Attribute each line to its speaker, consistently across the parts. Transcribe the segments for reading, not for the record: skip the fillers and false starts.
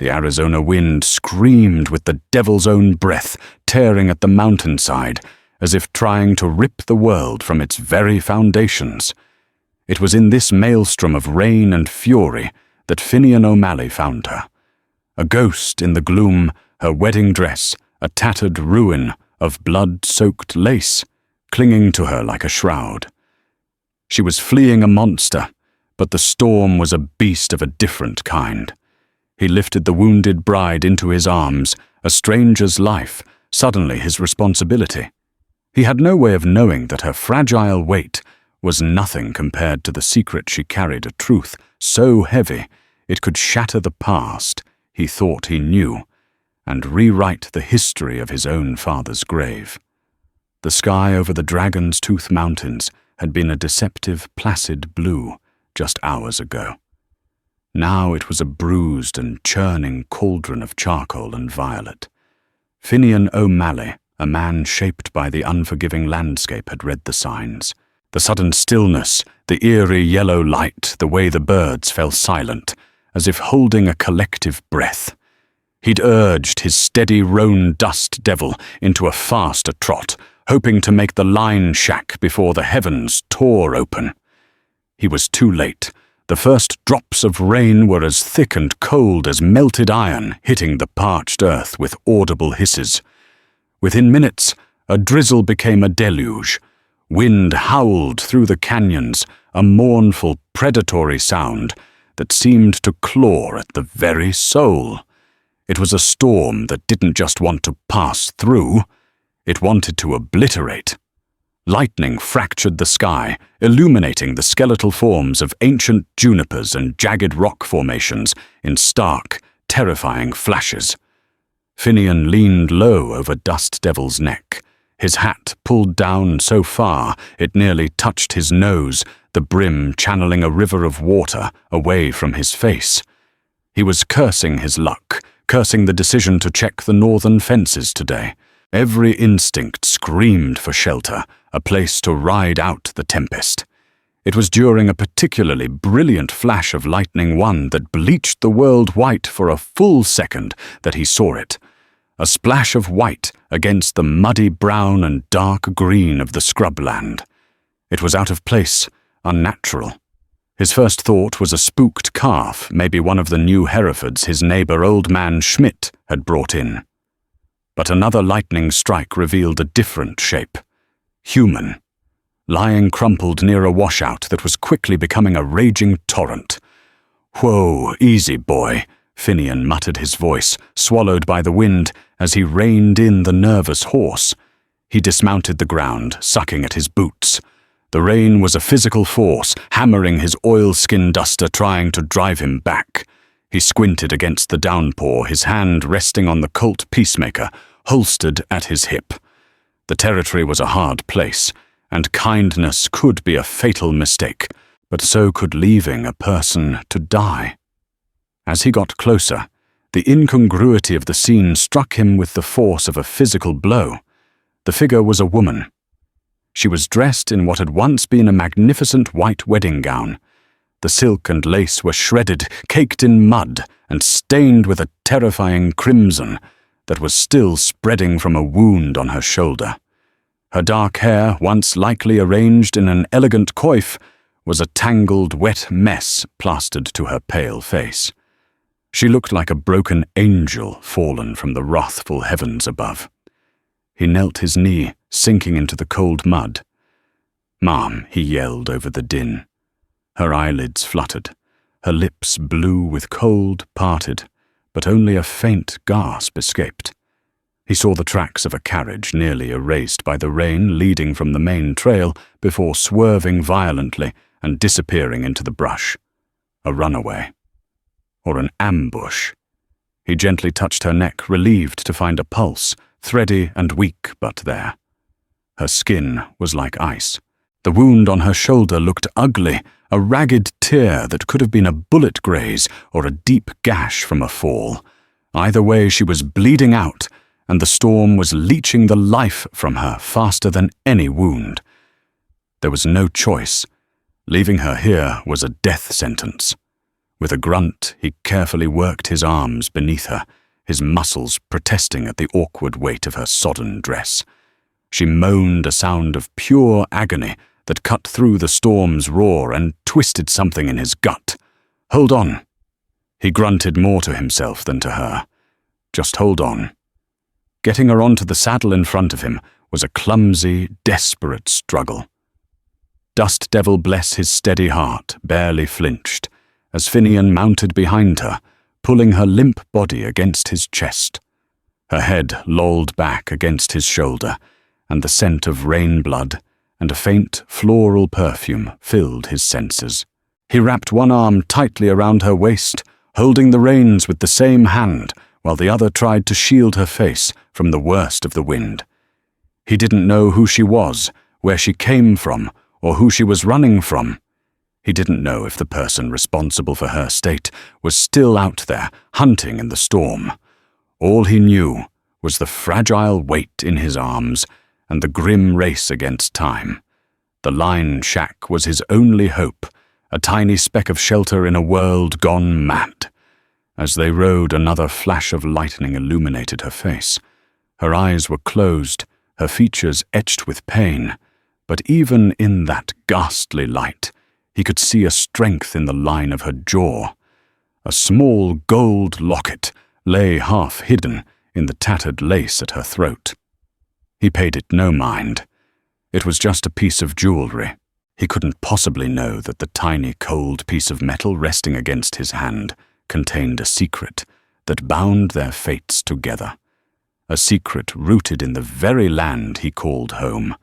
Speaker 1: The Arizona wind screamed with the devil's own breath, tearing at the mountainside, as if trying to rip the world from its very foundations. It was in this maelstrom of rain and fury that Finian O'Malley found her. A ghost in the gloom, her wedding dress, a tattered ruin of blood-soaked lace, clinging to her like a shroud. She was fleeing a monster, but the storm was a beast of a different kind. He lifted the wounded bride into his arms, a stranger's life, suddenly his responsibility. He had no way of knowing that her fragile weight was nothing compared to the secret she carried, a truth so heavy it could shatter the past he thought he knew, and rewrite the history of his own father's grave. The sky over the Dragon's Tooth Mountains had been a deceptive, placid blue just hours ago. Now it was a bruised and churning cauldron of charcoal and violet. Finian O'Malley, a man shaped by the unforgiving landscape, had read the signs. The sudden stillness, the eerie yellow light, the way the birds fell silent, as if holding a collective breath. He'd urged his steady roan dust devil into a faster trot, hoping to make the line shack before the heavens tore open. He was too late. The first drops of rain were as thick and cold as melted iron, hitting the parched earth with audible hisses. Within minutes, a drizzle became a deluge. Wind howled through the canyons, a mournful, predatory sound that seemed to claw at the very soul. It was a storm that didn't just want to pass through, it wanted to obliterate. Lightning fractured the sky, illuminating the skeletal forms of ancient junipers and jagged rock formations in stark, terrifying flashes. Finian leaned low over Dust Devil's neck, his hat pulled down so far it nearly touched his nose, the brim channeling a river of water away from his face. He was cursing his luck, cursing the decision to check the northern fences today. Every instinct screamed for shelter, a place to ride out the tempest. It was during a particularly brilliant flash of lightning one that bleached the world white for a full second that he saw it. A splash of white against the muddy brown and dark green of the scrubland. It was out of place, unnatural. His first thought was a spooked calf, maybe one of the new Herefords his neighbor Old Man Schmidt had brought in. But another lightning strike revealed a different shape. Human. Lying crumpled near a washout that was quickly becoming a raging torrent. "Whoa, easy, boy," Finian muttered, his voice swallowed by the wind as he reined in the nervous horse. He dismounted the ground, sucking at his boots. The rain was a physical force, hammering his oilskin duster, trying to drive him back. He squinted against the downpour, his hand resting on the Colt Peacemaker, holstered at his hip. The territory was a hard place, and kindness could be a fatal mistake, but so could leaving a person to die. As he got closer, the incongruity of the scene struck him with the force of a physical blow. The figure was a woman. She was dressed in what had once been a magnificent white wedding gown. The silk and lace were shredded, caked in mud, and stained with a terrifying crimson that was still spreading from a wound on her shoulder. Her dark hair, once likely arranged in an elegant coif, was a tangled, wet mess plastered to her pale face. She looked like a broken angel fallen from the wrathful heavens above. He knelt his knee, sinking into the cold mud. "Ma'am," he yelled over the din. Her eyelids fluttered, her lips blue with cold parted, but only a faint gasp escaped. He saw the tracks of a carriage nearly erased by the rain leading from the main trail before swerving violently and disappearing into the brush. A runaway. Or an ambush. He gently touched her neck, relieved to find a pulse, thready and weak but there. Her skin was like ice. The wound on her shoulder looked ugly, a ragged tear that could have been a bullet graze or a deep gash from a fall. Either way, she was bleeding out, and the storm was leaching the life from her faster than any wound. There was no choice. Leaving her here was a death sentence. With a grunt, he carefully worked his arms beneath her, his muscles protesting at the awkward weight of her sodden dress. She moaned a sound of pure agony that cut through the storm's roar and twisted something in his gut. "Hold on." He grunted more to himself than to her. Just hold on. Getting her onto the saddle in front of him was a clumsy, desperate struggle. Dust Devil, bless his steady heart, barely flinched as Finian mounted behind her, pulling her limp body against his chest. Her head lolled back against his shoulder, and the scent of rain blood and a faint floral perfume filled his senses. He wrapped one arm tightly around her waist, holding the reins with the same hand, while the other tried to shield her face from the worst of the wind. He didn't know who she was, where she came from, or who she was running from. He didn't know if the person responsible for her state was still out there, hunting in the storm. All he knew was the fragile weight in his arms and the grim race against time. The line shack was his only hope, a tiny speck of shelter in a world gone mad. As they rode, another flash of lightning illuminated her face. Her eyes were closed, her features etched with pain, but even in that ghastly light, he could see a strength in the line of her jaw. A small gold locket lay half hidden in the tattered lace at her throat. He paid it no mind. It was just a piece of jewelry. He couldn't possibly know that the tiny cold piece of metal resting against his hand contained a secret that bound their fates together. A secret rooted in the very land he called home.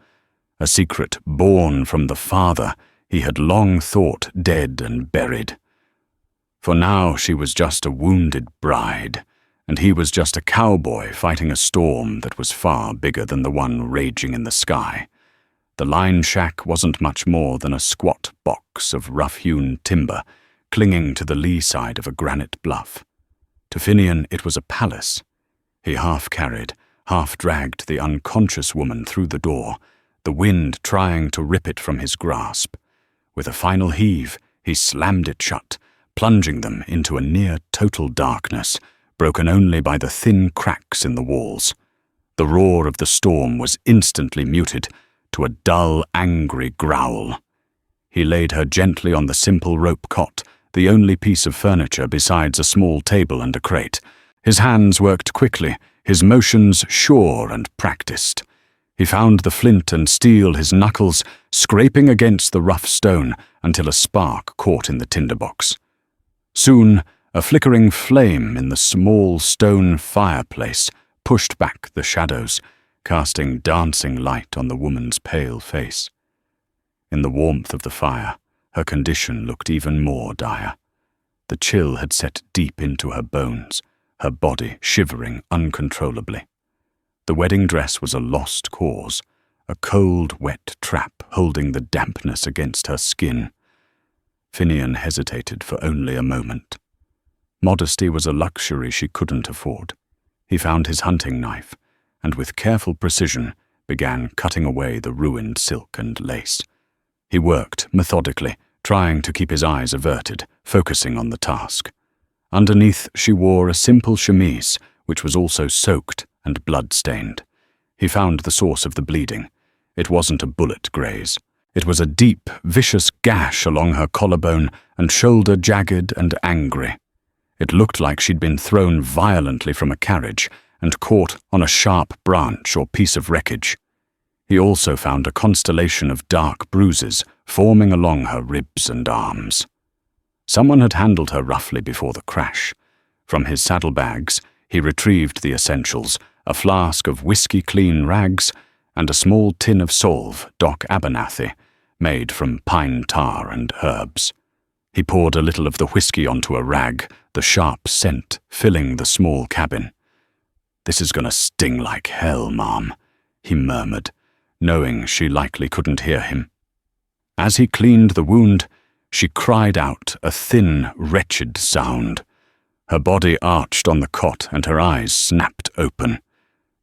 Speaker 1: A secret born from the father he had long thought dead and buried. For now she was just a wounded bride, and he was just a cowboy fighting a storm that was far bigger than the one raging in the sky. The line shack wasn't much more than a squat box of rough-hewn timber clinging to the lee side of a granite bluff. To Finian it was a palace. He half-carried, half-dragged the unconscious woman through the door, the wind trying to rip it from his grasp. With a final heave, he slammed it shut, plunging them into a near-total darkness, broken only by the thin cracks in the walls. The roar of the storm was instantly muted to a dull, angry growl. He laid her gently on the simple rope cot, the only piece of furniture besides a small table and a crate. His hands worked quickly, his motions sure and practiced. He found the flint and steel his knuckles scraping against the rough stone until a spark caught in the tinderbox. Soon, a flickering flame in the small stone fireplace pushed back the shadows, casting dancing light on the woman's pale face. In the warmth of the fire, her condition looked even more dire. The chill had set deep into her bones, her body shivering uncontrollably. The wedding dress was a lost cause, a cold, wet trap holding the dampness against her skin. Finian hesitated for only a moment. Modesty was a luxury she couldn't afford. He found his hunting knife, and with careful precision began cutting away the ruined silk and lace. He worked methodically, trying to keep his eyes averted, focusing on the task. Underneath she wore a simple chemise, which was also soaked and blood-stained. He found the source of the bleeding. It wasn't a bullet graze. It was a deep, vicious gash along her collarbone and shoulder, jagged and angry. It looked like she'd been thrown violently from a carriage and caught on a sharp branch or piece of wreckage. He also found a constellation of dark bruises forming along her ribs and arms. Someone had handled her roughly before the crash. From his saddlebags, he retrieved the essentials, a flask of whiskey-clean rags and a small tin of salve, Doc Abernathy, made from pine tar and herbs. He poured a little of the whiskey onto a rag, the sharp scent filling the small cabin. "This is gonna sting like hell, Mom," he murmured, knowing she likely couldn't hear him. As he cleaned the wound, she cried out a thin, wretched sound. Her body arched on the cot and her eyes snapped open.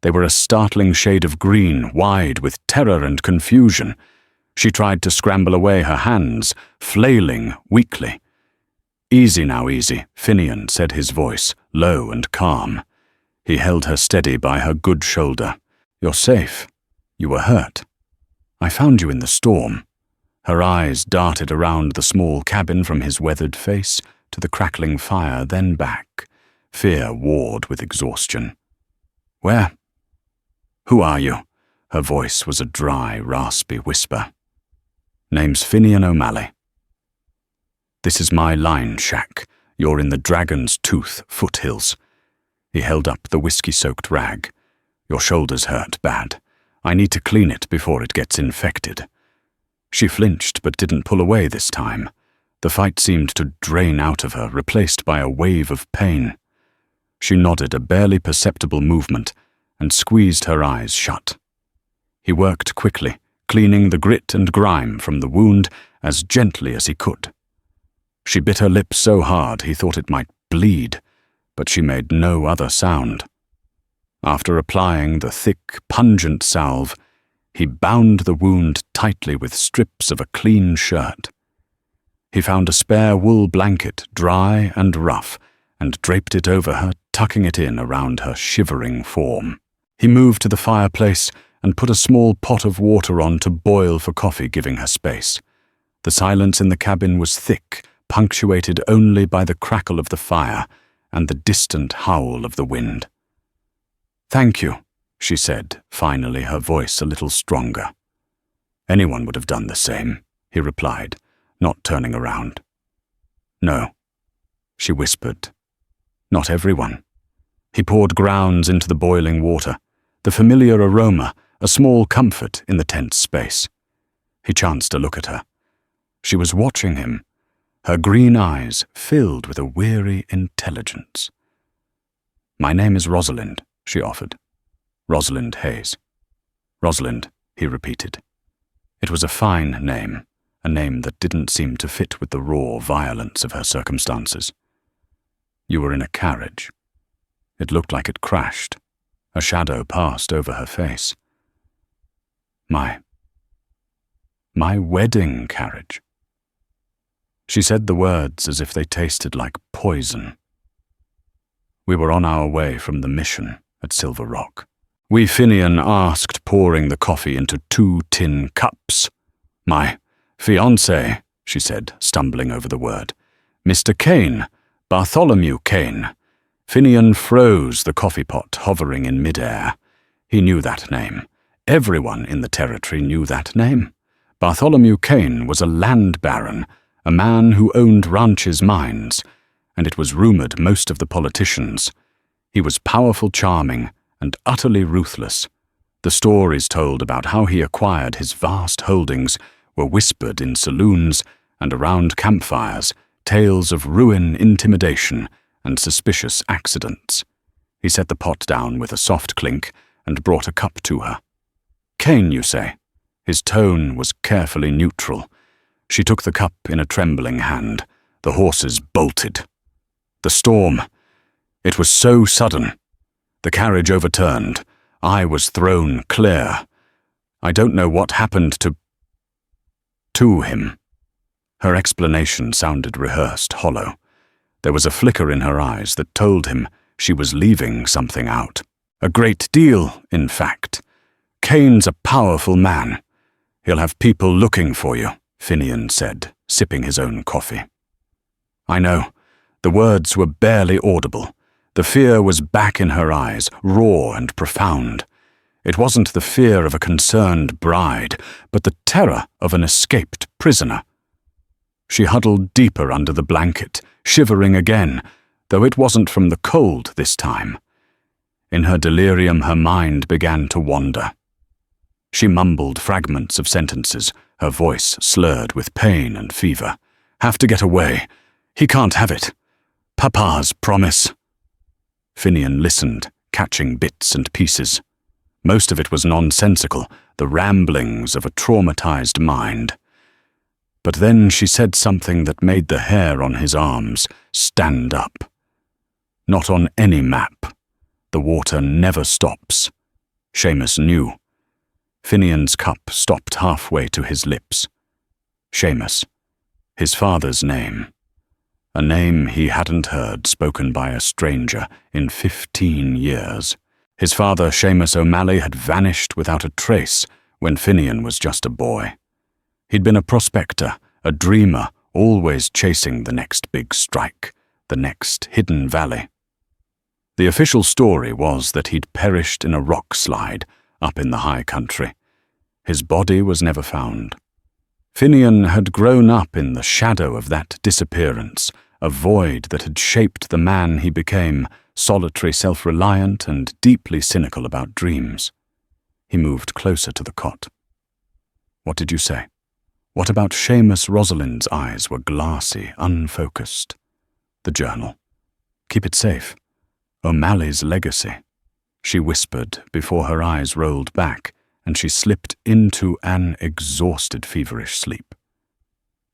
Speaker 1: They were a startling shade of green, wide with terror and confusion. She tried to scramble away her hands, flailing weakly. "Easy now, easy," Finian said, his voice low and calm. He held her steady by her good shoulder. "You're safe. You were hurt. I found you in the storm." Her eyes darted around the small cabin from his weathered face to the crackling fire, then back. Fear warred with exhaustion. "Where? Who are you?" Her voice was a dry, raspy whisper. "Name's Finian O'Malley. This is my line shack. You're in the Dragon's Tooth foothills." He held up the whiskey-soaked rag. "Your shoulder's hurt bad. I need to clean it before it gets infected." She flinched but didn't pull away this time. The fight seemed to drain out of her, replaced by a wave of pain. She nodded a barely perceptible movement and squeezed her eyes shut. He worked quickly, cleaning the grit and grime from the wound as gently as he could. She bit her lip so hard he thought it might bleed, but she made no other sound. After applying the thick, pungent salve, he bound the wound tightly with strips of a clean shirt. He found a spare wool blanket, dry and rough, and draped it over her, tucking it in around her shivering form. He moved to the fireplace and put a small pot of water on to boil for coffee, giving her space. The silence in the cabin was thick, punctuated only by the crackle of the fire and the distant howl of the wind. "Thank you," she said, finally, her voice a little stronger. "Anyone would have done the same," he replied, not turning around. "No," she whispered. "Not everyone." He poured grounds into the boiling water, the familiar aroma, a small comfort in the tense space. He chanced to look at her. She was watching him, her green eyes filled with a weary intelligence. "My name is Rosalind," she offered. "Rosalind Hayes." "Rosalind," he repeated. It was a fine name, a name that didn't seem to fit with the raw violence of her circumstances. "You were in a carriage." It looked like it crashed. A shadow passed over her face. My wedding carriage." She said the words as if they tasted like poison. "We were on our way from the mission at Silver Rock. We Finian asked, pouring the coffee into 2 tin cups. My fiancé," she said, stumbling over the word. "Mr. Kane, Bartholomew Kane." Finian froze, the coffee pot hovering in midair. He knew that name. Everyone in the territory knew that name. Bartholomew Kane was a land baron, a man who owned ranches, mines, and it was rumored most of the politicians. He was powerful, charming, and utterly ruthless. The stories told about how he acquired his vast holdings were whispered in saloons and around campfires, tales of ruin, intimidation, and suspicious accidents. He set the pot down with a soft clink and brought a cup to her. "Kane, you say?" His tone was carefully neutral. She took the cup in a trembling hand. The horses bolted. The storm. It was so sudden. The carriage overturned. I was thrown clear. I don't know what happened to him. Her explanation sounded rehearsed, hollow. There was a flicker in her eyes that told him she was leaving something out. A great deal, in fact. Kane's a powerful man. He'll have people looking for you, Finian said, sipping his own coffee. I know. The words were barely audible. The fear was back in her eyes, raw and profound. It wasn't the fear of a concerned bride, but the terror of an escaped prisoner. She huddled deeper under the blanket, shivering again, though it wasn't from the cold this time. In her delirium, her mind began to wander. She mumbled fragments of sentences, her voice slurred with pain and fever. Have to get away. He can't have it. Papa's promise. Finian listened, catching bits and pieces. Most of it was nonsensical, the ramblings of a traumatized mind. But then she said something that made the hair on his arms stand up. Not on any map. The water never stops. Seamus knew. Finian's cup stopped halfway to his lips. Seamus. His father's name. a name he hadn't heard spoken by a stranger in 15 years. His father, Seamus O'Malley, had vanished without a trace when Finian was just a boy. He'd been a prospector, a dreamer, always chasing the next big strike, the next hidden valley. The official story was that he'd perished in a rock slide up in the high country. His body was never found. Finian had grown up in the shadow of that disappearance, a void that had shaped the man he became, solitary, self-reliant, and deeply cynical about dreams. He moved closer to the cot. "What did you say? What about Seamus?" Rosalind's eyes were glassy, unfocused. "The journal. Keep it safe. O'Malley's legacy," she whispered before her eyes rolled back and she slipped into an exhausted, feverish sleep.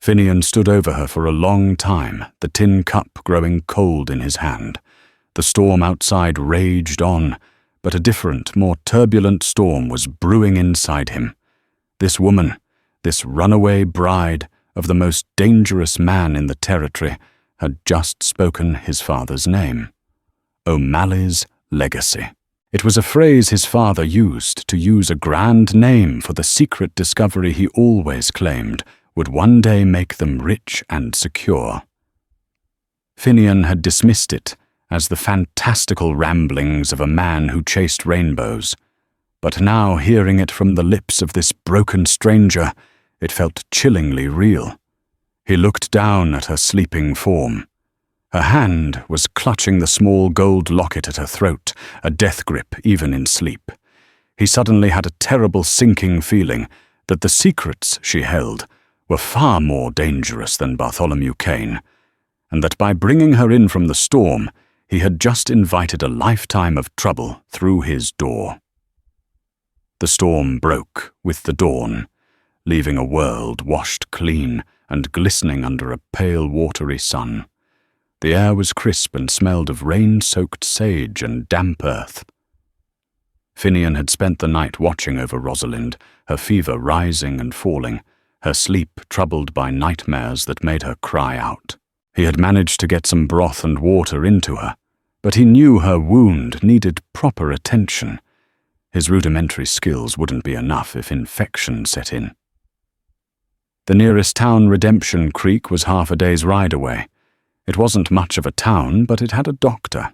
Speaker 1: Finian stood over her for a long time, the tin cup growing cold in his hand. The storm outside raged on, but a different, more turbulent storm was brewing inside him. This woman, this runaway bride of the most dangerous man in the territory, had just spoken his father's name. O'Malley's legacy. It was a phrase his father used to use a grand name for the secret discovery he always claimed would one day make them rich and secure. Finian had dismissed it as the fantastical ramblings of a man who chased rainbows, but now, hearing it from the lips of this broken stranger, it felt chillingly real. He looked down at her sleeping form. Her hand was clutching the small gold locket at her throat, a death grip even in sleep. He suddenly had a terrible sinking feeling that the secrets she held were far more dangerous than Bartholomew Kane, and that by bringing her in from the storm, he had just invited a lifetime of trouble through his door. The storm broke with the dawn, leaving a world washed clean and glistening under a pale, watery sun. The air was crisp and smelled of rain-soaked sage and damp earth. Finian had spent the night watching over Rosalind, her fever rising and falling, her sleep troubled by nightmares that made her cry out. He had managed to get some broth and water into her, but he knew her wound needed proper attention. His rudimentary skills wouldn't be enough if infection set in. The nearest town, Redemption Creek, was half a day's ride away. It wasn't much of a town, but it had a doctor.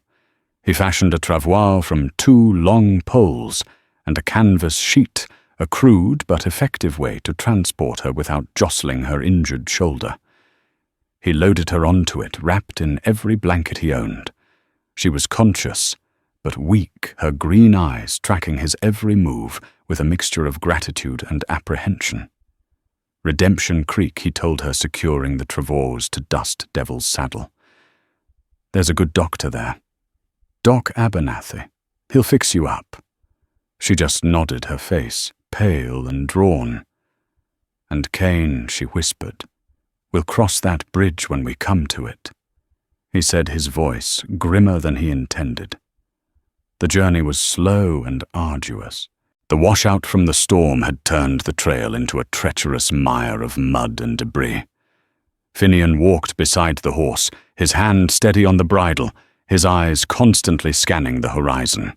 Speaker 1: He fashioned a travois from 2 long poles and a canvas sheet, a crude but effective way to transport her without jostling her injured shoulder. He loaded her onto it, wrapped in every blanket he owned. She was conscious, but weak, her green eyes tracking his every move with a mixture of gratitude and apprehension. Redemption Creek, he told her, securing the travois to Dust Devil's saddle. "There's a good doctor there. Doc Abernathy. He'll fix you up." She just nodded, her face pale and drawn. "And Kane," she whispered, "we'll cross that bridge when we come to it," he said, his voice grimmer than he intended. The journey was slow and arduous. The washout from the storm had turned the trail into a treacherous mire of mud and debris. Finian walked beside the horse, his hand steady on the bridle, his eyes constantly scanning the horizon.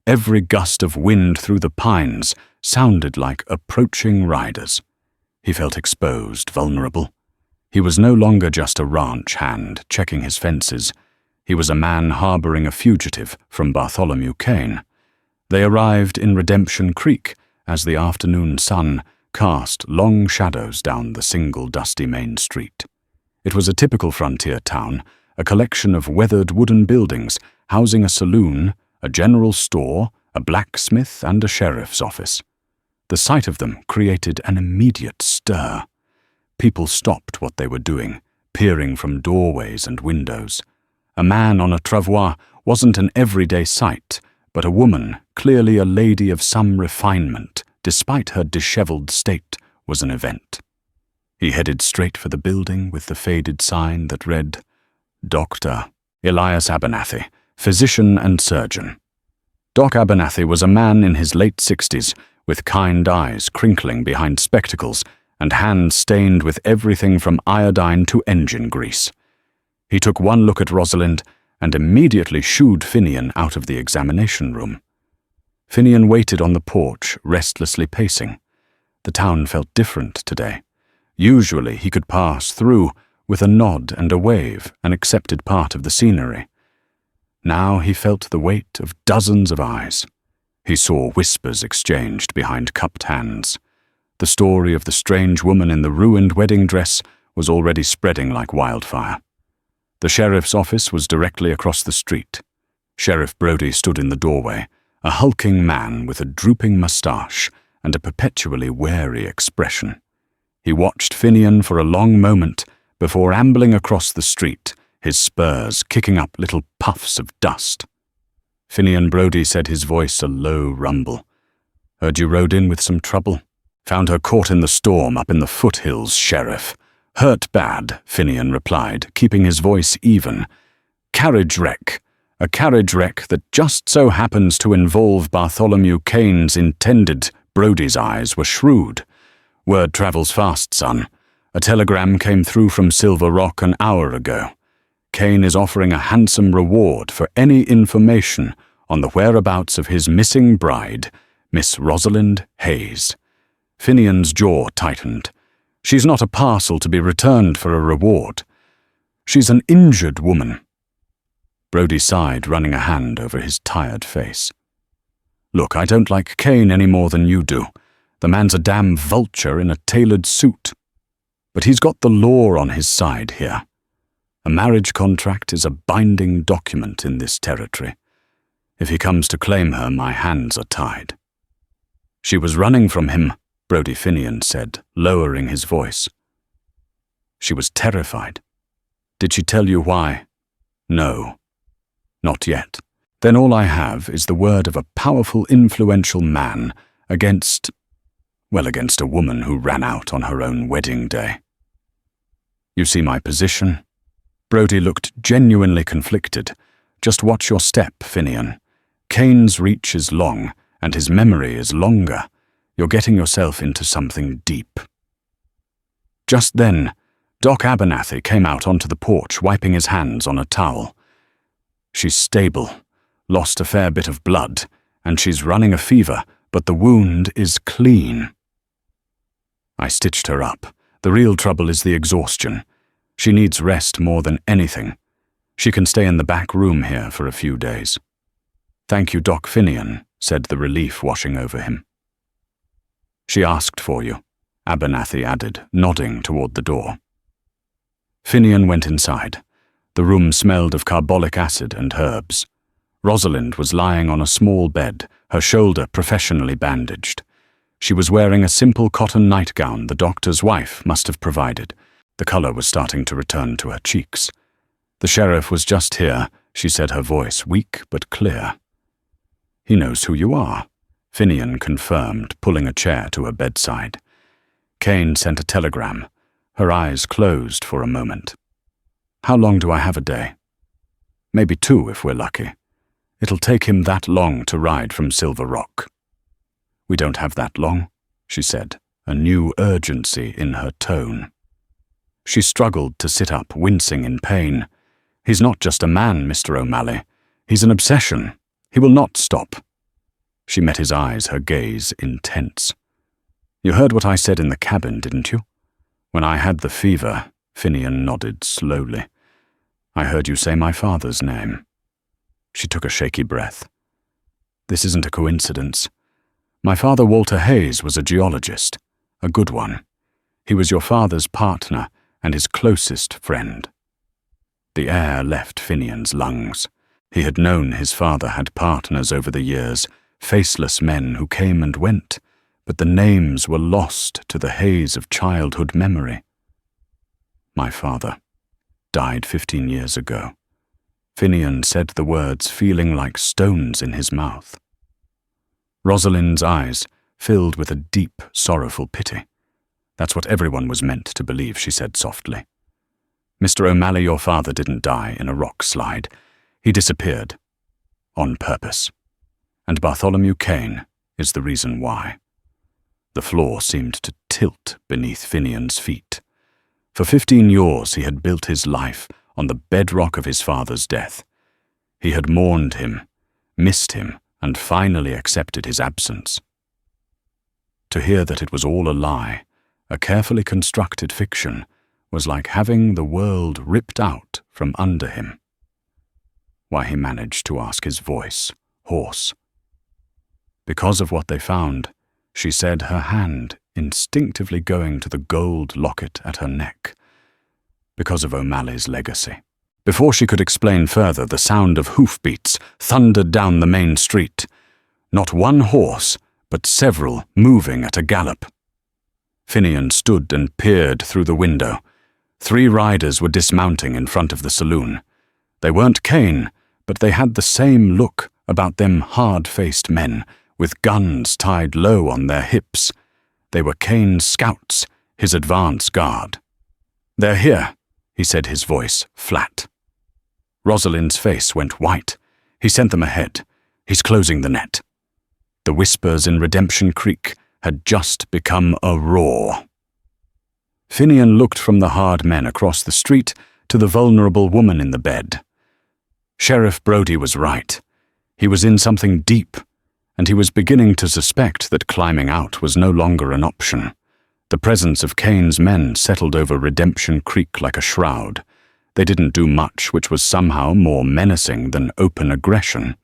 Speaker 1: Every gust of wind through the pines sounded like approaching riders. He felt exposed, vulnerable. He was no longer just a ranch hand checking his fences. He was a man harboring a fugitive from Bartholomew Kane. They arrived in Redemption Creek as the afternoon sun cast long shadows down the single dusty main street. It was a typical frontier town, a collection of weathered wooden buildings housing a saloon, a general store, a blacksmith, and a sheriff's office. The sight of them created an immediate stir. People stopped what they were doing, peering from doorways and windows. A man on a travois wasn't an everyday sight, but a woman, clearly a lady of some refinement, despite her disheveled state, was an event. He headed straight for the building with the faded sign that read, "Dr. Elias Abernathy, physician and surgeon." Doc Abernathy was a man in his late 60s, with kind eyes crinkling behind spectacles and hands stained with everything from iodine to engine grease. He took one look at Rosalind and immediately shooed Finian out of the examination room. Finian waited on the porch, restlessly pacing. The town felt different today. Usually he could pass through with a nod and a wave, an accepted part of the scenery. Now he felt the weight of dozens of eyes. He saw whispers exchanged behind cupped hands. The story of the strange woman in the ruined wedding dress was already spreading like wildfire. The sheriff's office was directly across the street. Sheriff Brody stood in the doorway, a hulking man with a drooping moustache and a perpetually wary expression. He watched Finian for a long moment before ambling across the street, his spurs kicking up little puffs of dust. Finian Brody said, his voice a low rumble. "Heard you rode in with some trouble? Found her caught in the storm up in the foothills, Sheriff. Hurt bad," Finian replied, keeping his voice even. "Carriage wreck. A carriage wreck that just so happens to involve Bartholomew Kane's intended." Brody's eyes were shrewd. "Word travels fast, son. A telegram came through from Silver Rock an hour ago. Kane is offering a handsome reward for any information on the whereabouts of his missing bride, Miss Rosalind Hayes." Finian's jaw tightened. "She's not a parcel to be returned for a reward. She's an injured woman." Brody sighed, running a hand over his tired face. "Look, I don't like Kane any more than you do. The man's a damn vulture in a tailored suit. But he's got the law on his side here. A marriage contract is a binding document in this territory. If he comes to claim her, my hands are tied." "She was running from him," Brody Finian said, lowering his voice. "She was terrified. Did she tell you why?" "No. Not yet. Then all I have is the word of a powerful, influential man against a woman who ran out on her own wedding day. You see my position?" Brody looked genuinely conflicted. "Just watch your step, Finian. Kane's reach is long, and his memory is longer. You're getting yourself into something deep." Just then, Doc Abernathy came out onto the porch, wiping his hands on a towel. "She's stable, lost a fair bit of blood, and she's running a fever, but the wound is clean. I stitched her up. The real trouble is the exhaustion. She needs rest more than anything. She can stay in the back room here for a few days." "Thank you, Doc Finian," said the relief washing over him. "She asked for you," Abernathy added, nodding toward the door. Finian went inside. The room smelled of carbolic acid and herbs. Rosalind was lying on a small bed, her shoulder professionally bandaged. She was wearing a simple cotton nightgown the doctor's wife must have provided. The color was starting to return to her cheeks. "The sheriff was just here," she said, her voice weak but clear. "He knows who you are," Finian confirmed, pulling a chair to her bedside. Kane sent a telegram. Her eyes closed for a moment. "How long do I have a day?" "Maybe 2 if we're lucky. It'll take him that long to ride from Silver Rock." "We don't have that long," she said, a new urgency in her tone. She struggled to sit up, wincing in pain. "He's not just a man, Mr. O'Malley. He's an obsession. He will not stop." She met his eyes, her gaze intense. "You heard what I said in the cabin, didn't you? When I had the fever," Finian nodded slowly. "I heard you say my father's name." She took a shaky breath. "This isn't a coincidence. My father, Walter Hayes, was a geologist, a good one. He was your father's partner and his closest friend." The air left Finian's lungs. He had known his father had partners over the years, faceless men who came and went, but the names were lost to the haze of childhood memory. "My father died 15 years ago." Finian said the words, feeling like stones in his mouth. Rosalind's eyes filled with a deep, sorrowful pity. "That's what everyone was meant to believe," she said softly. "Mr. O'Malley, your father didn't die in a rock slide. He disappeared. On purpose. And Bartholomew Kane is the reason why." The floor seemed to tilt beneath Finian's feet. For 15 years he had built his life on the bedrock of his father's death. He had mourned him, missed him, and finally accepted his absence. To hear that it was all a lie, a carefully constructed fiction, was like having the world ripped out from under him. Why, he managed to ask his voice hoarse. Because of what they found, she said, her hand instinctively going to the gold locket at her neck. Because of O'Malley's legacy. Before she could explain further, the sound of hoofbeats thundered down the main street. Not one horse, but several moving at a gallop. Finian stood and peered through the window. 3 riders were dismounting in front of the saloon. They weren't Kane, but they had the same look about them hard-faced men, with guns tied low on their hips. They were Kane's scouts, his advance guard. "They're here," he said, his voice flat. Rosalind's face went white. He sent them ahead. He's closing the net. The whispers in Redemption Creek had just become a roar. Finian looked from the hard men across the street to the vulnerable woman in the bed. Sheriff Brody was right. He was in something deep, and he was beginning to suspect that climbing out was no longer an option. The presence of Kane's men settled over Redemption Creek like a shroud. They didn't do much which was somehow more menacing than open aggression.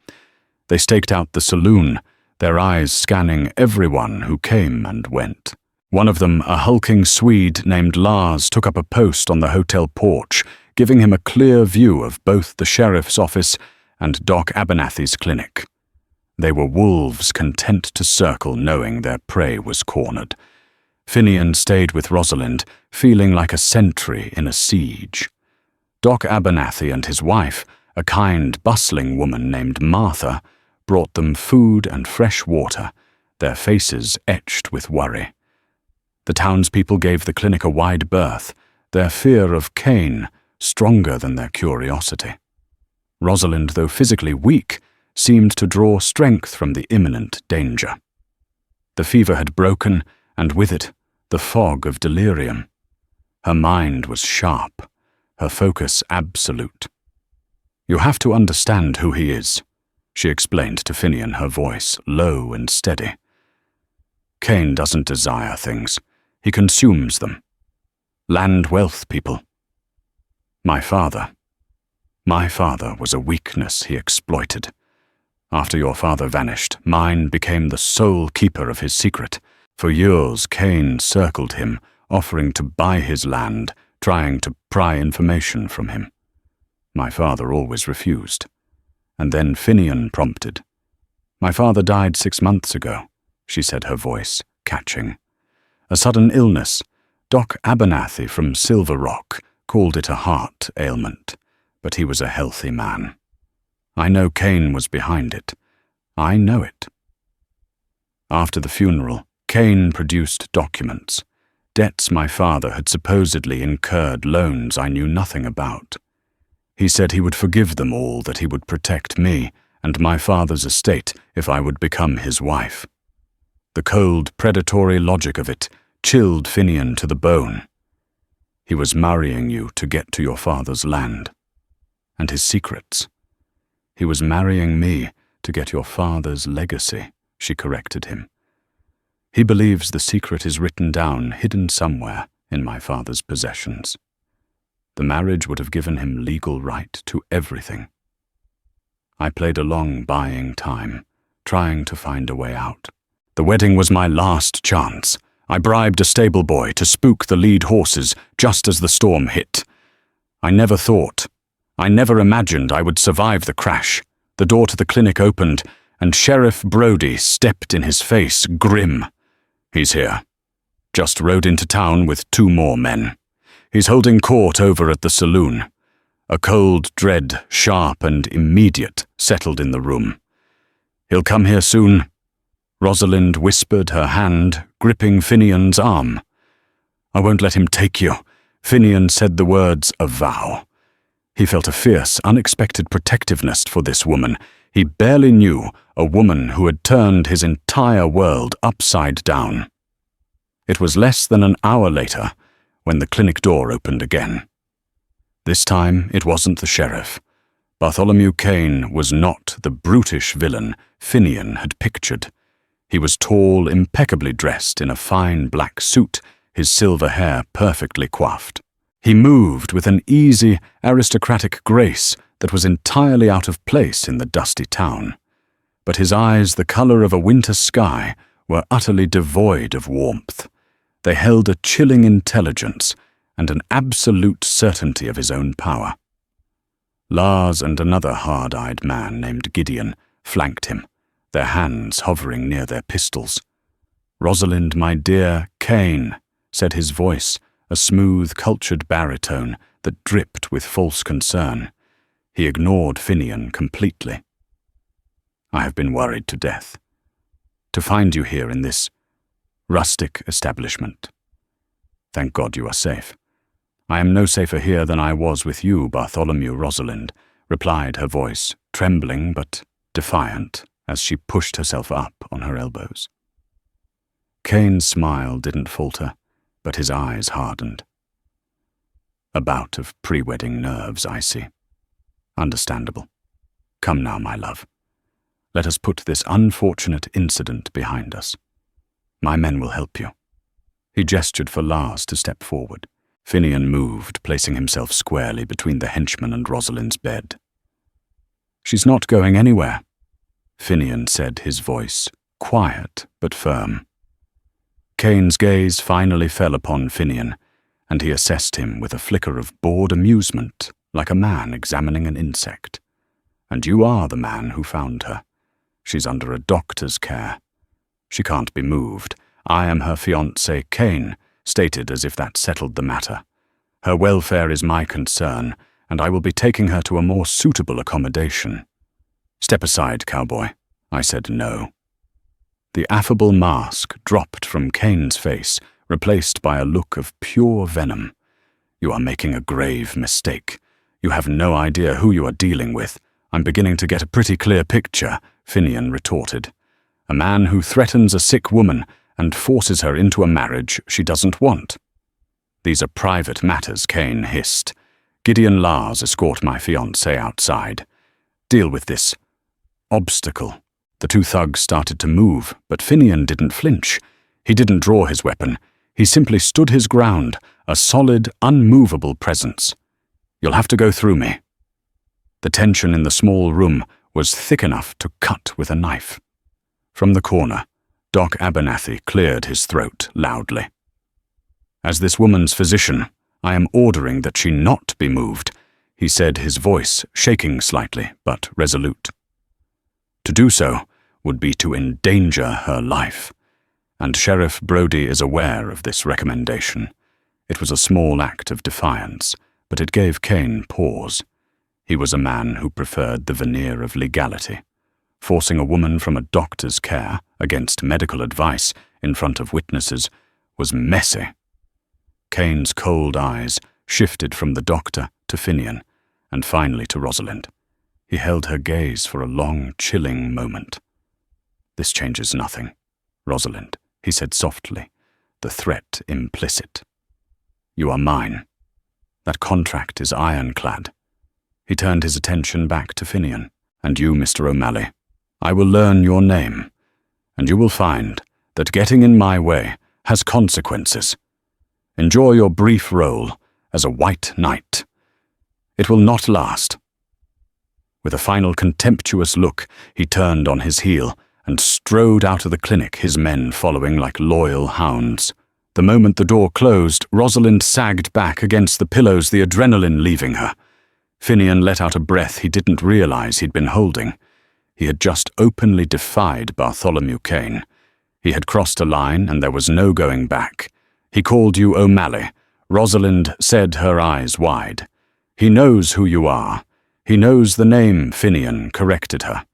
Speaker 1: They staked out the saloon, their eyes scanning everyone who came and went. One of them, a hulking Swede named Lars, took up a post on the hotel porch, giving him a clear view of both the sheriff's office and Doc Abernathy's clinic. They were wolves content to circle, knowing their prey was cornered. Finian stayed with Rosalind, feeling like a sentry in a siege. Doc Abernathy and his wife, a kind, bustling woman named Martha, brought them food and fresh water, their faces etched with worry. The townspeople gave the clinic a wide berth, their fear of Kane stronger than their curiosity. Rosalind, though physically weak, seemed to draw strength from the imminent danger. The fever had broken, and with it, the fog of delirium. Her mind was sharp, her focus absolute. "You have to understand who he is," she explained to Finian, her voice low and steady. "Kane doesn't desire things. He consumes them. Land wealth people. My father was a weakness he exploited. After your father vanished, mine became the sole keeper of his secret. For years, Kane circled him, offering to buy his land, trying to pry information from him. My father always refused. And then Finian prompted. My father died 6 months ago," she said, her voice catching. "A sudden illness. Doc Abernathy from Silver Rock called it a heart ailment, but he was a healthy man. I know Kane was behind it. I know it." After the funeral, Kane produced documents, debts my father had supposedly incurred, loans I knew nothing about. He said he would forgive them all, that he would protect me and my father's estate if I would become his wife. The cold, predatory logic of it chilled Finian to the bone. He was marrying you to get to your father's land. And his secrets. He was marrying me to get your father's legacy, she corrected him. He believes the secret is written down, hidden somewhere in my father's possessions. The marriage would have given him legal right to everything. I played along buying time, trying to find a way out. The wedding was my last chance. I bribed a stable boy to spook the lead horses just as the storm hit. I never imagined I would survive the crash. The door to the clinic opened, and Sheriff Brody stepped in his face, grim. He's here. Just rode into town with 2 more men. He's holding court over at the saloon. A cold dread, sharp and immediate, settled in the room. He'll come here soon. Rosalind whispered, her hand gripping Finian's arm. I won't let him take you. Finian said the words, a vow. He felt a fierce, unexpected protectiveness for this woman. He barely knew a woman who had turned his entire world upside down. It was less than an hour later when the clinic door opened again. This time it wasn't the sheriff. Bartholomew Kane was not the brutish villain Finian had pictured. He was tall, impeccably dressed in a fine black suit, his silver hair perfectly coiffed. He moved with an easy, aristocratic grace that was entirely out of place in the dusty town. But his eyes, the color of a winter sky, were utterly devoid of warmth. They held a chilling intelligence and an absolute certainty of his own power. Lars and another hard-eyed man named Gideon flanked him, their hands hovering near their pistols. "Rosalind, my dear Kane," said his voice, a smooth, cultured baritone that dripped with false concern. He ignored Finian completely. "I have been worried to death. To find you here in this rustic establishment. Thank God you are safe." "I am no safer here than I was with you, Bartholomew, Rosalind," replied her voice, trembling but defiant as she pushed herself up on her elbows. Kane's smile didn't falter, but his eyes hardened. "A bout of pre-wedding nerves, I see. Understandable. Come now, my love. Let us put this unfortunate incident behind us. My men will help you." He gestured for Lars to step forward. Finian moved, placing himself squarely between the henchman and Rosalind's bed. "She's not going anywhere," Finian said, his voice quiet but firm. Kane's gaze finally fell upon Finian, and he assessed him with a flicker of bored amusement, like a man examining an insect. "And you are the man who found her. She's under a doctor's care. She can't be moved. I am her fiancé, Kane," stated as if that settled the matter. "Her welfare is my concern, and I will be taking her to a more suitable accommodation." "Step aside, Cowboy." I said no. The affable mask dropped from Kane's face, replaced by a look of pure venom. "You are making a grave mistake. You have no idea who you are dealing with. I'm beginning to get a pretty clear picture," Finian retorted. "A man who threatens a sick woman and forces her into a marriage she doesn't want." "These are private matters," Kane hissed. "Gideon Lars escort my fiancé outside. Deal with this obstacle." The two thugs started to move, but Finian didn't flinch. He didn't draw his weapon. He simply stood his ground, a solid, unmovable presence. "You'll have to go through me." The tension in the small room was thick enough to cut with a knife. From the corner, Doc Abernathy cleared his throat loudly. "As this woman's physician, I am ordering that she not be moved," he said, his voice shaking slightly but resolute. "To do so would be to endanger her life, and Sheriff Brody is aware of this recommendation." It was a small act of defiance, but it gave Kane pause. He was a man who preferred the veneer of legality. Forcing a woman from a doctor's care against medical advice in front of witnesses was messy. Kane's cold eyes shifted from the doctor to Finian, and finally to Rosalind. He held her gaze for a long, chilling moment. "This changes nothing, Rosalind," he said softly, the threat implicit. "You are mine. That contract is ironclad." He turned his attention back to Finian. "And you, Mr. O'Malley, I will learn your name, and you will find that getting in my way has consequences. Enjoy your brief role as a white knight. It will not last." With a final contemptuous look, he turned on his heel and strode out of the clinic, his men following like loyal hounds. The moment the door closed, Rosalind sagged back against the pillows, the adrenaline leaving her. Finian let out a breath he didn't realize he'd been holding. He had just openly defied Bartholomew Kane. He had crossed a line, and there was no going back. "He called you O'Malley." Rosalind said, her eyes wide. "He knows who you are. He knows the name," Finian corrected her.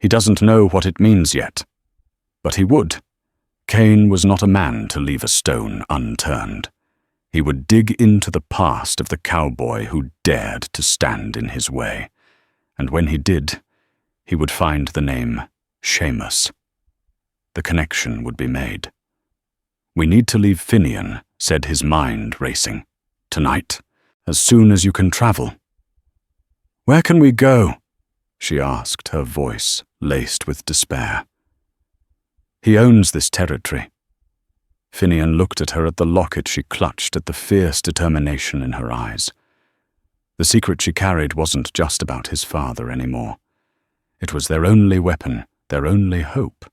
Speaker 1: "He doesn't know what it means yet. But he would." Kane was not a man to leave a stone unturned. He would dig into the past of the cowboy who dared to stand in his way. And when he did, he would find the name Seamus. The connection would be made. "We need to leave Finian," said his mind racing. "Tonight. As soon as you can travel." "Where can we go?" she asked, her voice laced with despair. "He owns this territory." Finian looked at her at the locket she clutched, at the fierce determination in her eyes. The secret she carried wasn't just about his father anymore. It was their only weapon, their only hope.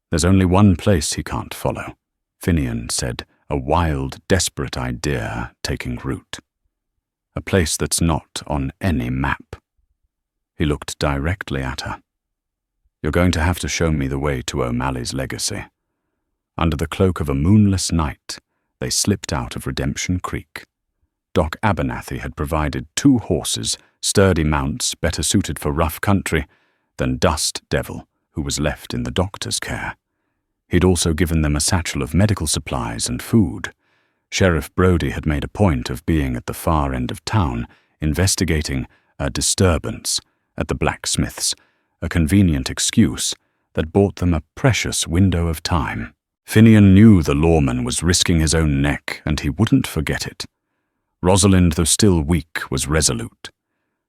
Speaker 1: "There's only one place he can't follow," Finian said, a wild, desperate idea taking root. "A place that's not on any map." He looked directly at her. "You're going to have to show me the way to O'Malley's legacy." Under the cloak of a moonless night, they slipped out of Redemption Creek. Doc Abernathy had provided 2 horses, sturdy mounts better suited for rough country than Dust Devil, who was left in the doctor's care. He'd also given them a satchel of medical supplies and food. Sheriff Brody had made a point of being at the far end of town, investigating a disturbance at the blacksmith's, a convenient excuse that bought them a precious window of time. Finian knew the lawman was risking his own neck, and he wouldn't forget it. Rosalind, though still weak, was resolute.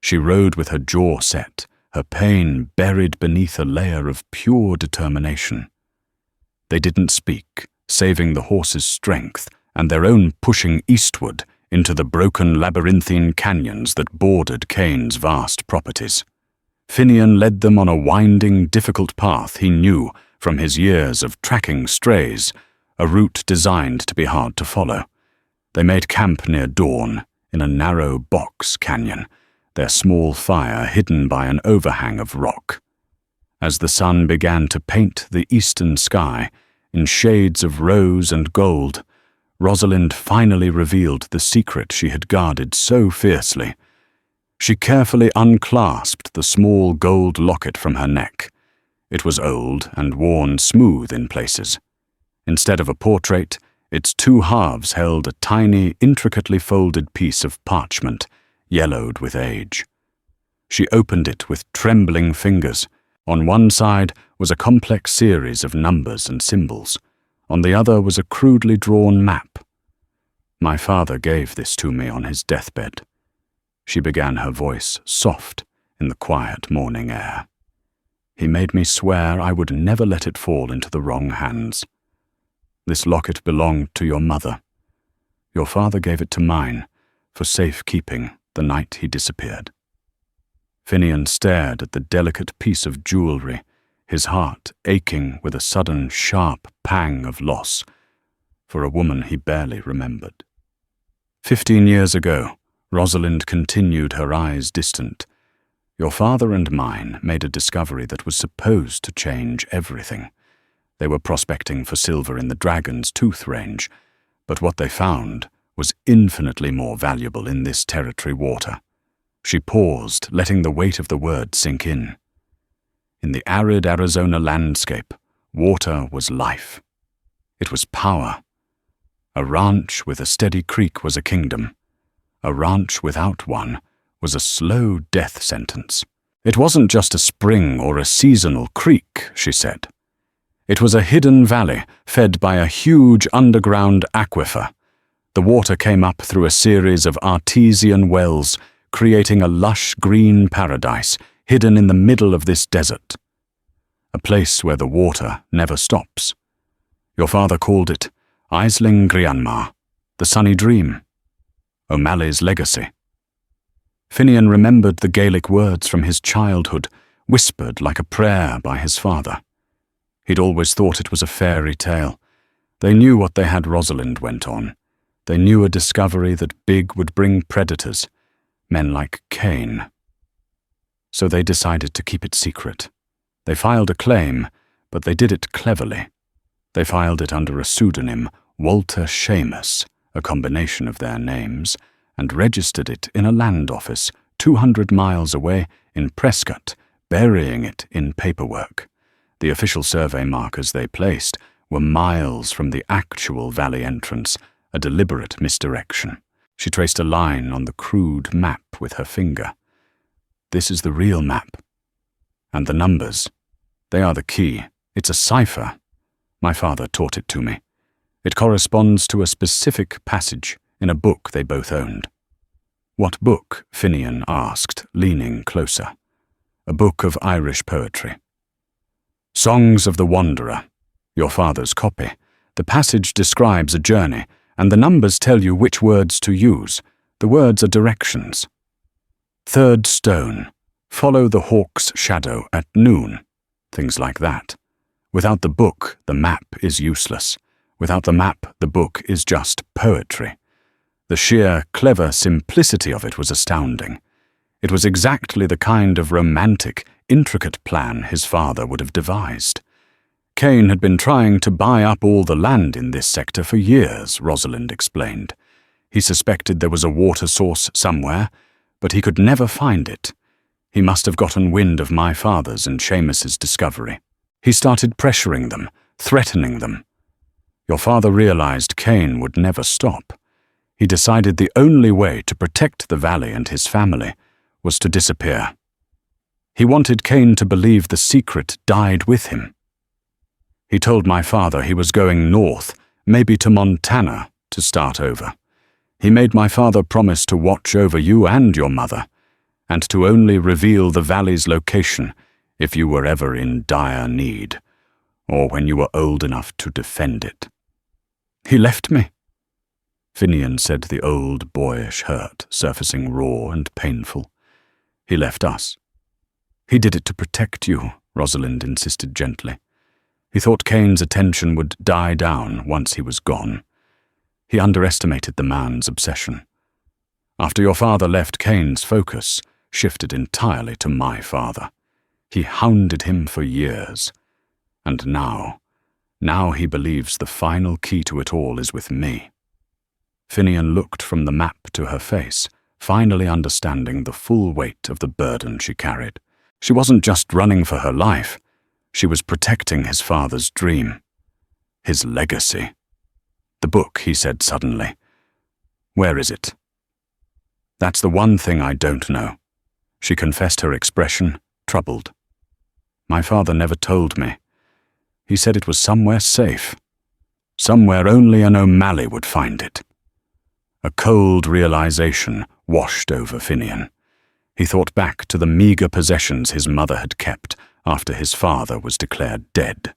Speaker 1: She rode with her jaw set, her pain buried beneath a layer of pure determination. They didn't speak, saving the horses' strength and their own pushing eastward into the broken labyrinthine canyons that bordered Kane's vast properties. Finian led them on a winding, difficult path he knew from his years of tracking strays, a route designed to be hard to follow. They made camp near dawn, in a narrow box canyon, their small fire hidden by an overhang of rock. As the sun began to paint the eastern sky in shades of rose and gold, Rosalind finally revealed the secret she had guarded so fiercely. She carefully unclasped the small gold locket from her neck. It was old and worn smooth in places. Instead of a portrait, its 2 halves held a tiny, intricately folded piece of parchment, yellowed with age. She opened it with trembling fingers. On one side was a complex series of numbers and symbols. On the other was a crudely drawn map. "My father gave this to me on his deathbed." She began, her voice soft in the quiet morning air. "He made me swear I would never let it fall into the wrong hands. This locket belonged to your mother. Your father gave it to mine for safekeeping the night he disappeared." Finian stared at the delicate piece of jewelry, his heart aching with a sudden, sharp pang of loss for a woman he barely remembered. 15 years ago, Rosalind continued, her eyes distant. Your father and mine made a discovery that was supposed to change everything. They were prospecting for silver in the Dragon's Tooth range, but what they found was infinitely more valuable in this territory water. She paused, letting the weight of the word sink in. In the arid Arizona landscape, water was life. It was power. A ranch with a steady creek was a kingdom. A ranch without one was a slow death sentence. It wasn't just a spring or a seasonal creek, she said. It was a hidden valley fed by a huge underground aquifer. The water came up through a series of artesian wells, creating a lush green paradise hidden in the middle of this desert. A place where the water never stops. Your father called it Aisling Grianmar, the sunny dream, O'Malley's legacy. Finian remembered the Gaelic words from his childhood, whispered like a prayer by his father. He'd always thought it was a fairy tale. They knew what they had. Rosalind went on. They knew a discovery that big would bring predators, men like Kane. So they decided to keep it secret. They filed a claim, but they did it cleverly. They filed it under a pseudonym, Walter Seamus, a combination of their names, and registered it in a land office 200 miles away in Prescott, burying it in paperwork. The official survey markers they placed were miles from the actual valley entrance, a deliberate misdirection. She traced a line on the crude map with her finger. This is the real map. And the numbers, they are the key. It's a cipher. My father taught it to me. It corresponds to a specific passage in a book they both owned. "What book?" Finian asked, leaning closer. "A book of Irish poetry." "Songs of the Wanderer, your father's copy. The passage describes a journey, and the numbers tell you which words to use. The words are directions. 'Third stone, follow the hawk's shadow at noon,' things like that. Without the book, the map is useless. Without the map, the book is just poetry." The sheer, clever simplicity of it was astounding. It was exactly the kind of romantic, intricate plan his father would have devised. Cain had been trying to buy up all the land in this sector for years, Rosalind explained. He suspected there was a water source somewhere, but he could never find it. He must have gotten wind of my father's and Seamus's discovery. He started pressuring them, threatening them. Your father realized Cain would never stop. He decided the only way to protect the valley and his family was to disappear. He wanted Cain to believe the secret died with him. He told my father he was going north, maybe to Montana, to start over. He made my father promise to watch over you and your mother, and to only reveal the valley's location if you were ever in dire need, or when you were old enough to defend it. He left me." Finian said, the old boyish hurt surfacing raw and painful. "He left us." "He did it to protect you," Rosalind insisted gently. "He thought Cain's attention would die down once he was gone. He underestimated the man's obsession. After your father left, Cain's focus shifted entirely to my father. He hounded him for years. And now he believes the final key to it all is with me." Finian looked from the map to her face, finally understanding the full weight of the burden she carried. She wasn't just running for her life. She was protecting his father's dream. His legacy. "The book," he said suddenly. "Where is it?" "That's the one thing I don't know." She confessed, her expression troubled. "My father never told me. He said it was somewhere safe. Somewhere only an O'Malley would find it." A cold realization washed over Finian. He thought back to the meager possessions his mother had kept after his father was declared dead.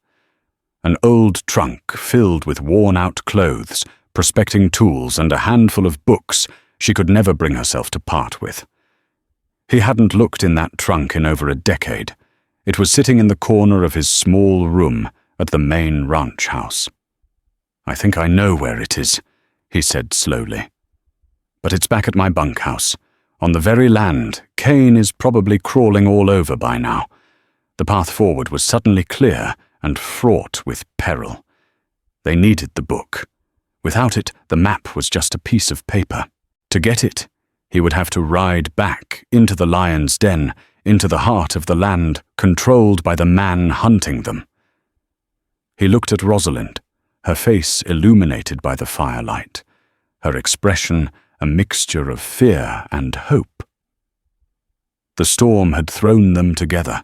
Speaker 1: An old trunk filled with worn-out clothes, prospecting tools, and a handful of books she could never bring herself to part with. He hadn't looked in that trunk in over a decade. It was sitting in the corner of his small room at the main ranch house. "I think I know where it is," he said slowly. "But it's back at my bunkhouse, on the very land Cain is probably crawling all over by now." The path forward was suddenly clear and fraught with peril. They needed the book. Without it, the map was just a piece of paper. To get it, he would have to ride back into the lion's den, into the heart of the land controlled by the man hunting them. He looked at Rosalind, her face illuminated by the firelight, her expression a mixture of fear and hope. The storm had thrown them together,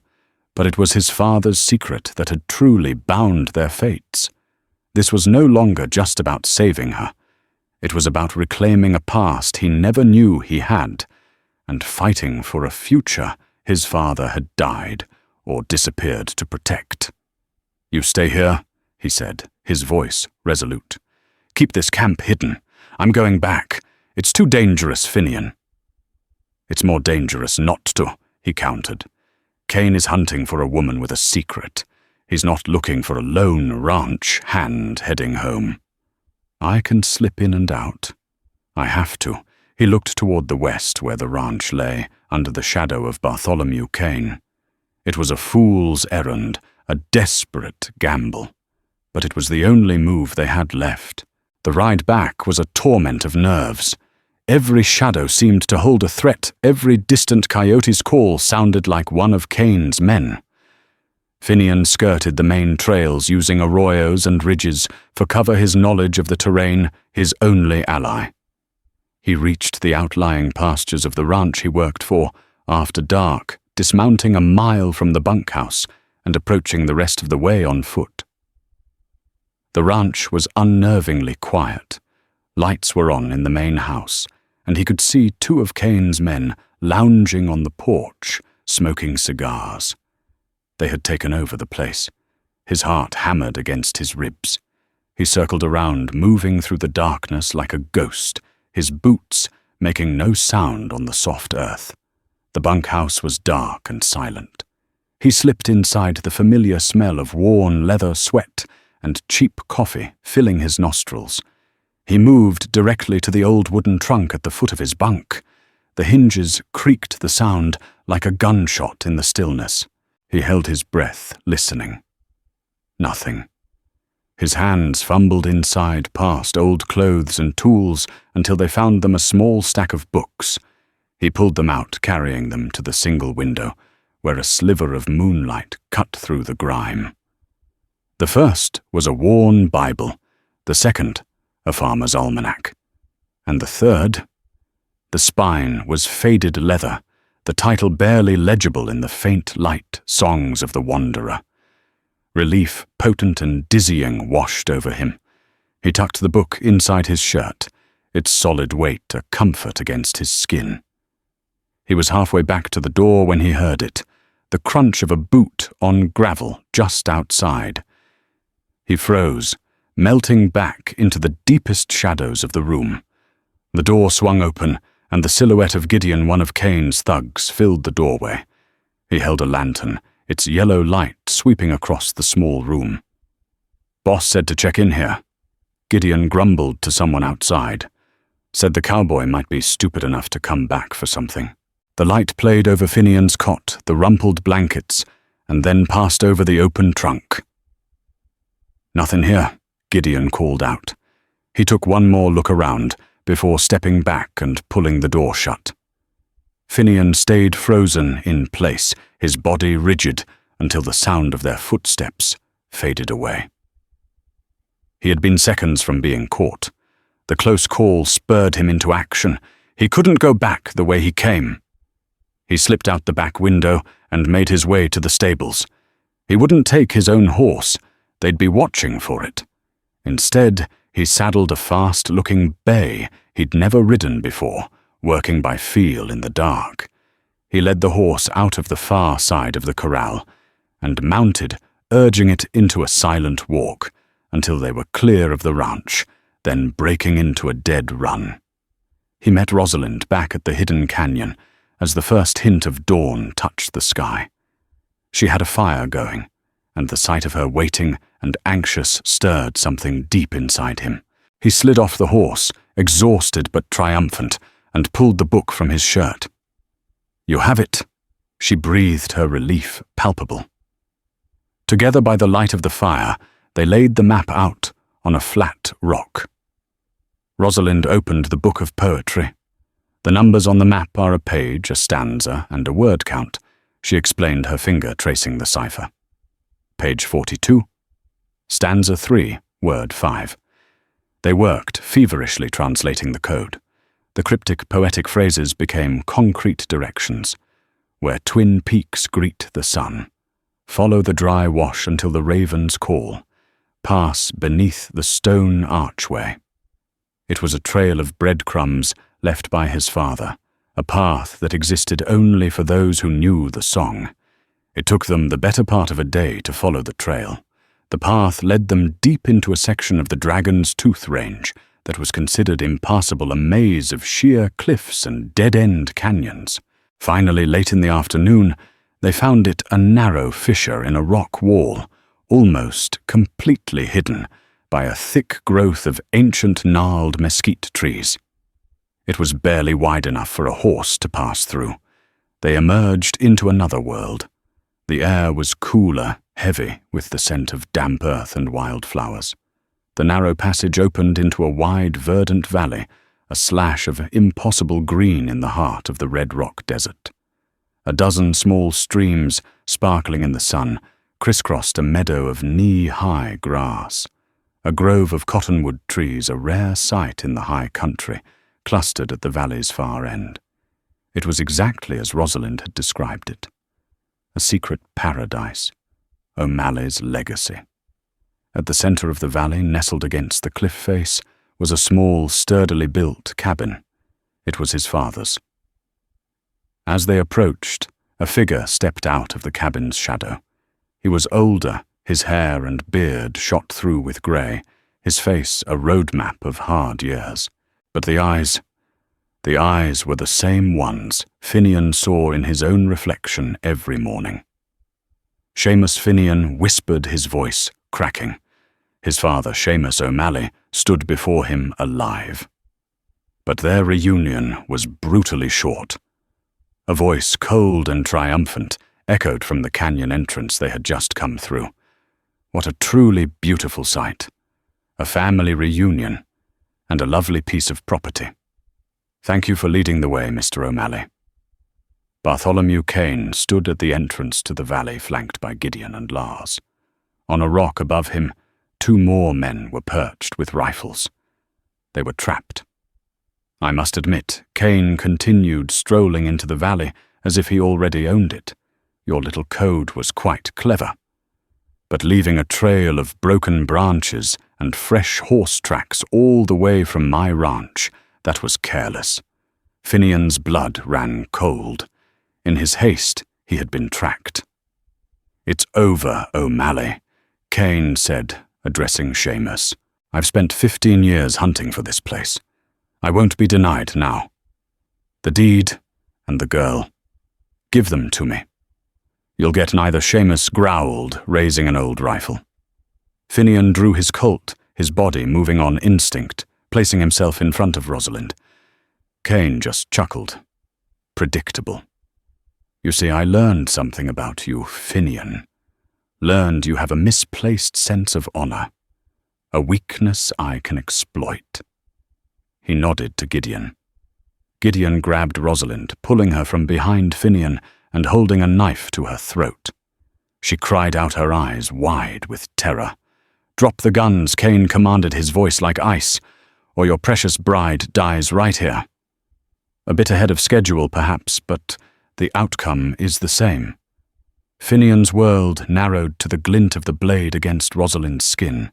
Speaker 1: but it was his father's secret that had truly bound their fates. This was no longer just about saving her. It was about reclaiming a past he never knew he had, and fighting for a future his father had died or disappeared to protect. "You stay here," he said, his voice resolute. "Keep this camp hidden. I'm going back. It's too dangerous, Finian." "It's more dangerous not to," he countered. "Cain is hunting for a woman with a secret. He's not looking for a lone ranch hand heading home. I can slip in and out. I have to." He looked toward the west where the ranch lay, under the shadow of Bartholomew Cain. It was a fool's errand, a desperate gamble. But it was the only move they had left. The ride back was a torment of nerves. Every shadow seemed to hold a threat. Every distant coyote's call sounded like one of Cain's men. Finian skirted the main trails, using arroyos and ridges for cover, his knowledge of the terrain, his only ally. He reached the outlying pastures of the ranch he worked for after dark, dismounting a mile from the bunkhouse and approaching the rest of the way on foot. The ranch was unnervingly quiet. Lights were on in the main house, and he could see two of Kane's men lounging on the porch, smoking cigars. They had taken over the place. His heart hammered against his ribs. He circled around, moving through the darkness like a ghost, his boots making no sound on the soft earth. The bunkhouse was dark and silent. He slipped inside, the familiar smell of worn leather sweat and cheap coffee filling his nostrils. He moved directly to the old wooden trunk at the foot of his bunk. The hinges creaked the sound like a gunshot in the stillness. He held his breath, listening. Nothing. His hands fumbled inside past old clothes and tools until they found them a small stack of books. He pulled them out, carrying them to the single window, where a sliver of moonlight cut through the grime. The first was a worn Bible, the second, a farmer's almanac, and the third, the spine was faded leather, the title barely legible in the faint light, Songs of the Wanderer. Relief, potent and dizzying, washed over him. He tucked the book inside his shirt, its solid weight a comfort against his skin. He was halfway back to the door when he heard it, the crunch of a boot on gravel just outside. He froze, melting back into the deepest shadows of the room. The door swung open, and the silhouette of Gideon, one of Kane's thugs, filled the doorway. He held a lantern, its yellow light sweeping across the small room. "Boss said to check in here." Gideon grumbled to someone outside. Said the cowboy might be stupid enough to come back for something. The light played over Finian's cot, the rumpled blankets, and then passed over the open trunk. "Nothing here," Gideon called out. He took one more look around before stepping back and pulling the door shut. Finian stayed frozen in place, his body rigid, until the sound of their footsteps faded away. He had been seconds from being caught. The close call spurred him into action. He couldn't go back the way he came. He slipped out the back window and made his way to the stables. He wouldn't take his own horse. They'd be watching for it. Instead, he saddled a fast-looking bay he'd never ridden before, working by feel in the dark. He led the horse out of the far side of the corral and mounted, urging it into a silent walk until they were clear of the ranch, then breaking into a dead run. He met Rosalind back at the hidden canyon as the first hint of dawn touched the sky. She had a fire going, and the sight of her waiting and anxious stirred something deep inside him. He slid off the horse, exhausted but triumphant, and pulled the book from his shirt. "You have it," she breathed, her relief palpable. Together by the light of the fire, they laid the map out on a flat rock. Rosalind opened the book of poetry. "The numbers on the map are a page, a stanza, and a word count," she explained, her finger tracing the cipher. "Page 42. Stanza 3, word 5. They worked, feverishly translating the code. The cryptic poetic phrases became concrete directions. Where twin peaks greet the sun. Follow the dry wash until the ravens call. Pass beneath the stone archway. It was a trail of breadcrumbs left by his father, a path that existed only for those who knew the song. It took them the better part of a day to follow the trail. The path led them deep into a section of the Dragon's Tooth Range that was considered impassable, a maze of sheer cliffs and dead-end canyons. Finally, late in the afternoon, they found it a narrow fissure in a rock wall, almost completely hidden by a thick growth of ancient gnarled mesquite trees. It was barely wide enough for a horse to pass through. They emerged into another world. The air was cooler, heavy with the scent of damp earth and wildflowers. The narrow passage opened into a wide, verdant valley, a slash of impossible green in the heart of the Red Rock Desert. A dozen small streams, sparkling in the sun, crisscrossed a meadow of knee-high grass. A grove of cottonwood trees, a rare sight in the high country, clustered at the valley's far end. It was exactly as Rosalind had described it. A secret paradise, O'Malley's legacy. At the center of the valley, nestled against the cliff face, was a small, sturdily built cabin. It was his father's. As they approached, a figure stepped out of the cabin's shadow. He was older, his hair and beard shot through with grey, his face a roadmap of hard years. But the eyes were the same ones Finian saw in his own reflection every morning. Seamus Finian whispered, his voice cracking. His father, Seamus O'Malley, stood before him alive. But their reunion was brutally short. A voice cold and triumphant echoed from the canyon entrance they had just come through. What a truly beautiful sight. A family reunion, and a lovely piece of property. Thank you for leading the way, Mr. O'Malley. Bartholomew Kane stood at the entrance to the valley flanked by Gideon and Lars. On a rock above him, 2 more men were perched with rifles. They were trapped. I must admit, Kane continued strolling into the valley as if he already owned it. Your little code was quite clever. But leaving a trail of broken branches and fresh horse tracks all the way from my ranch, that was careless. Finian's blood ran cold. In his haste, he had been tracked. It's over, O'Malley, Kane said, addressing Seamus. I've spent 15 years hunting for this place. I won't be denied now. The deed and the girl. Give them to me. You'll get neither. Seamus growled, raising an old rifle. Finian drew his Colt, his body moving on instinct, placing himself in front of Rosalind. Kane just chuckled. Predictable. You see, I learned something about you, Finian. Learned you have a misplaced sense of honor. A weakness I can exploit. He nodded to Gideon. Gideon grabbed Rosalind, pulling her from behind Finian and holding a knife to her throat. She cried out, her eyes wide with terror. Drop the guns, Kane commanded, his voice like ice, or your precious bride dies right here. A bit ahead of schedule, perhaps, but the outcome is the same. Finian's world narrowed to the glint of the blade against Rosalind's skin.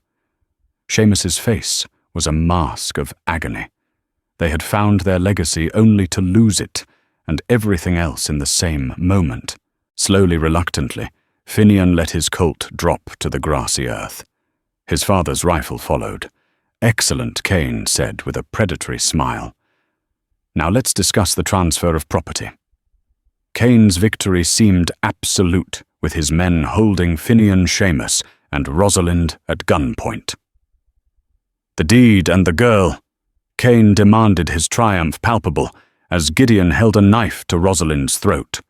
Speaker 1: Seamus's face was a mask of agony. They had found their legacy only to lose it, and everything else in the same moment. Slowly, reluctantly, Finian let his Colt drop to the grassy earth. His father's rifle followed. Excellent, Kane said with a predatory smile. Now let's discuss the transfer of property. Kane's victory seemed absolute, with his men holding Finian, Seamus, and Rosalind at gunpoint. The deed and the girl. Kane demanded, his triumph palpable, as Gideon held a knife to Rosalind's throat.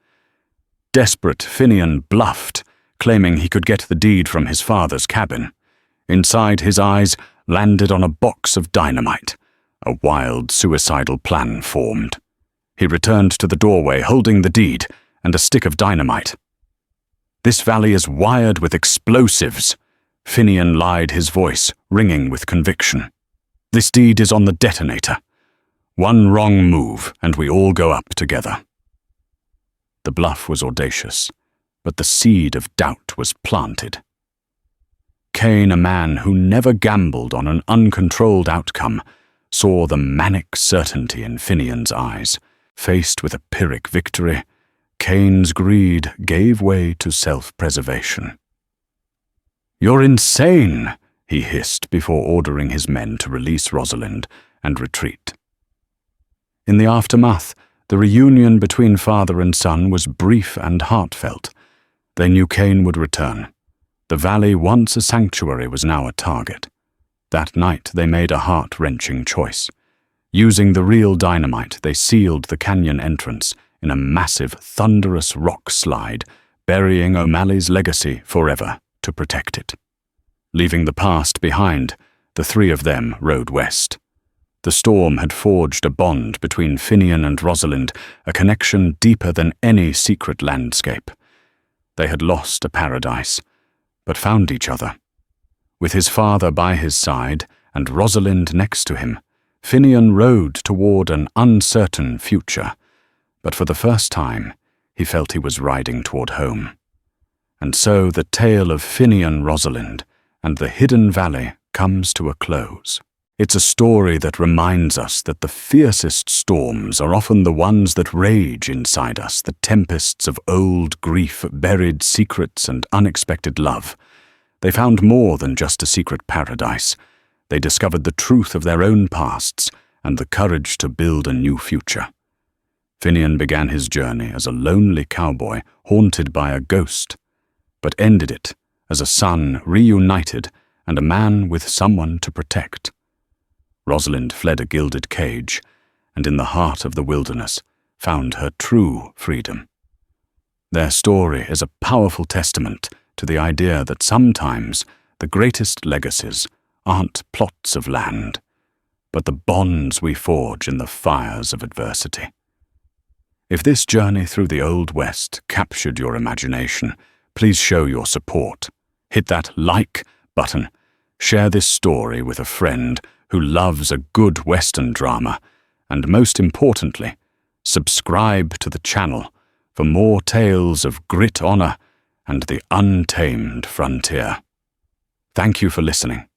Speaker 1: Desperate, Finian bluffed, claiming he could get the deed from his father's cabin. Inside, his eyes landed on a box of dynamite. A wild, suicidal plan formed. He returned to the doorway, holding the deed and a stick of dynamite. This valley is wired with explosives, Finian lied, his voice ringing with conviction. This deed is on the detonator. One wrong move, and we all go up together. The bluff was audacious, but the seed of doubt was planted. Kane, a man who never gambled on an uncontrolled outcome, saw the manic certainty in Finian's eyes. Faced with a Pyrrhic victory, Kane's greed gave way to self-preservation. You're insane, he hissed before ordering his men to release Rosalind and retreat. In the aftermath, the reunion between father and son was brief and heartfelt. They knew Kane would return. The valley, once a sanctuary, was now a target. That night they made a heart-wrenching choice. Using the real dynamite, they sealed the canyon entrance in a massive, thunderous rock slide, burying O'Malley's legacy forever to protect it. Leaving the past behind, the 3 of them rode west. The storm had forged a bond between Finian and Rosalind, a connection deeper than any secret landscape. They had lost a paradise, but found each other. With his father by his side and Rosalind next to him, Finian rode toward an uncertain future, but for the first time, he felt he was riding toward home. And so the tale of Finian, Rosalind, and the hidden valley comes to a close. It's a story that reminds us that the fiercest storms are often the ones that rage inside us, the tempests of old grief, buried secrets, and unexpected love. They found more than just a secret paradise. They discovered the truth of their own pasts and the courage to build a new future. Finian began his journey as a lonely cowboy haunted by a ghost, but ended it as a son reunited and a man with someone to protect. Rosalind fled a gilded cage, and in the heart of the wilderness found her true freedom. Their story is a powerful testament to the idea that sometimes the greatest legacies aren't plots of land, but the bonds we forge in the fires of adversity. If this journey through the Old West captured your imagination, please show your support. Hit that like button. Share this story with a friend who loves a good Western drama, and most importantly, subscribe to the channel for more tales of grit, honor, and the untamed frontier. Thank you for listening.